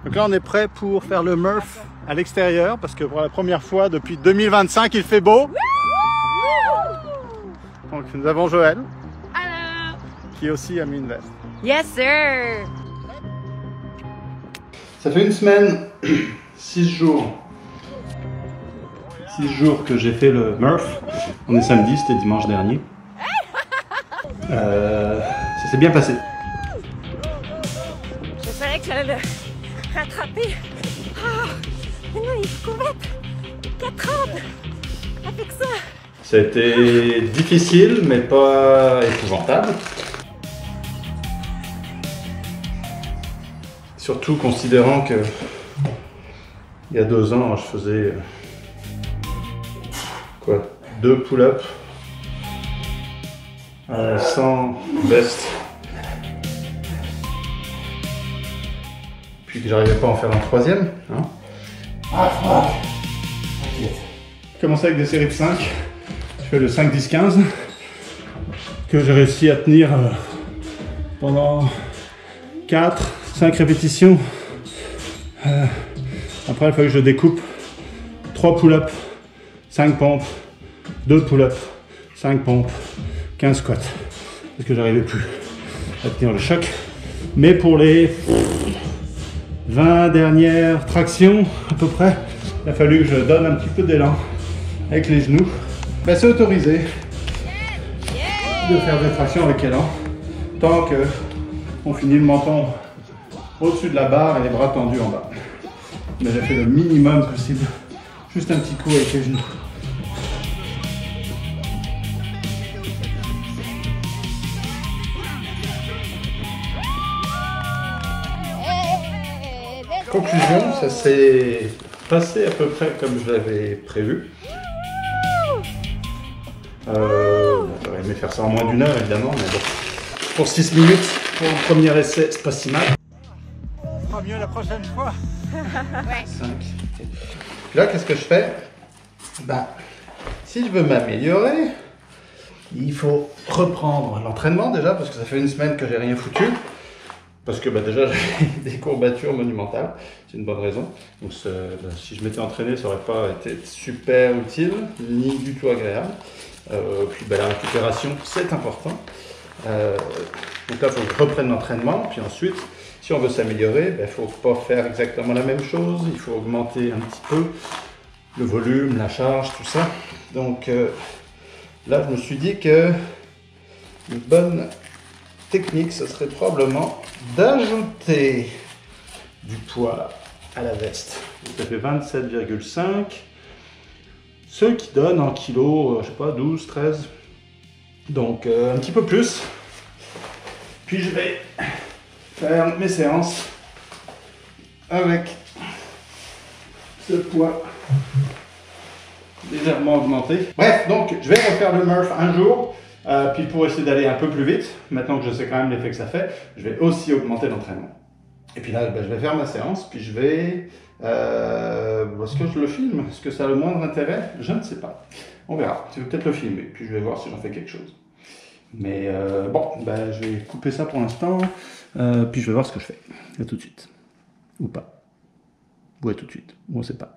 Donc là on est prêt pour faire le Murph à l'extérieur parce que pour la première fois depuis 2025 il fait beau. Donc nous avons Joël. Hello. Qui aussi a mis une veste. Yes sir. Ça fait une semaine, 6 jours. 6 jours que j'ai fait le Murph. On est samedi, c'était dimanche dernier. Ça s'est bien passé. J'espérais que j'allais le rattraper. Ah, mais non, il faut qu'on mette 4 ans avec ça. C'était difficile, mais pas épouvantable. Surtout considérant que il y a 2 ans, je faisais quoi, 2 pull-ups sans veste. Puis que j'arrivais pas à en faire un 3e. Hein. J'ai commencé avec des séries de 5. Je fais le 5, 10, 15 que j'ai réussi à tenir pendant 4, 5 répétitions. Après, il faut que je découpe 3 pull-ups, 5 pompes, 2 pull-ups, 5 pompes, 15 squats. Parce que j'arrivais plus à tenir le choc. Mais pour les 20 dernières tractions, à peu près, il a fallu que je donne un petit peu d'élan avec les genoux. Ben, c'est autorisé de faire des tractions avec élan tant que on finit le menton au-dessus de la barre et les bras tendus en bas. Mais j'ai fait le minimum possible, juste un petit coup avec les genoux. Conclusion, ça s'est passé à peu près comme je l'avais prévu. J'aurais aimé faire ça en moins d'1 heure évidemment, mais bon. Pour 6 minutes, pour un premier essai, c'est pas si mal. Ce sera mieux la prochaine fois. Ouais. 5. Là, qu'est-ce que je fais? Ben, si je veux m'améliorer, il faut reprendre l'entraînement déjà, parce que ça fait une semaine que j'ai rien foutu. Parce que déjà j'ai des courbatures monumentales, c'est une bonne raison. Donc si je m'étais entraîné, ça n'aurait pas été super utile, ni du tout agréable. Puis la récupération, c'est important. Donc là, il faut que je reprenne l'entraînement. Puis ensuite, si on veut s'améliorer, il ne faut pas faire exactement la même chose. Il faut augmenter un petit peu le volume, la charge, tout ça. Donc là, je me suis dit que une bonne technique, ce serait probablement d'ajouter du poids à la veste. Ça fait 27,5, ce qui donne en kilos, je sais pas, 12, 13. Donc un petit peu plus. Puis je vais faire mes séances avec ce poids légèrement augmenté. Bref, donc je vais refaire le Murph un jour. Puis pour essayer d'aller un peu plus vite, maintenant que je sais quand même l'effet que ça fait, je vais aussi augmenter l'entraînement. Et puis là, je vais faire ma séance, puis je vais... est-ce que je le filme? Est-ce que ça a le moindre intérêt? Je ne sais pas. On verra. Je vais peut-être le filmer, puis je vais voir si j'en fais quelque chose. Mais bon, je vais couper ça pour l'instant, puis je vais voir ce que je fais. À tout de suite. Ou pas. Ou à tout de suite. On ne sait pas.